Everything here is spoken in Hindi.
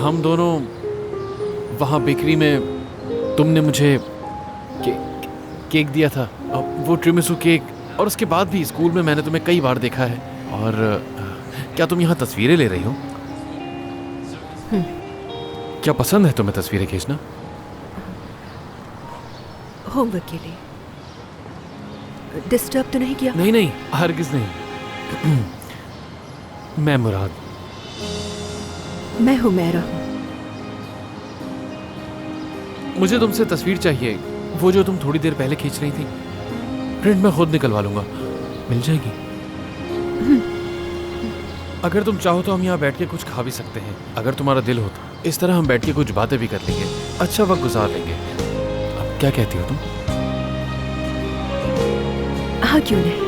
हम दोनों वहाँ बेकरी में, तुमने मुझे केक दिया था, वो ट्रिमिसू केक, और उसके बाद भी स्कूल में मैंने तुम्हें कई बार देखा है। और क्या तुम यहाँ तस्वीरें ले रही हो? क्या पसंद है तुम्हें तस्वीरें खींचना? होमवर्क के लिए। डिस्टर्ब तो नहीं किया? नहीं नहीं, हरगिज नहीं। मैं मुराद। मैं हुमैरा हूँ। मुझे तुमसे तस्वीर चाहिए, वो जो तुम थोड़ी देर पहले खींच रही थी। प्रिंट मैं खुद निकलवा लूंगा, मिल जाएगी? अगर तुम चाहो तो हम यहाँ बैठ के कुछ खा भी सकते हैं, अगर तुम्हारा दिल हो तो। इस तरह हम बैठ के कुछ बातें भी कर लेंगे, अच्छा वक्त गुजार लेंगे। अब क्या कहती हो तुम? हाँ, क्यों नहीं।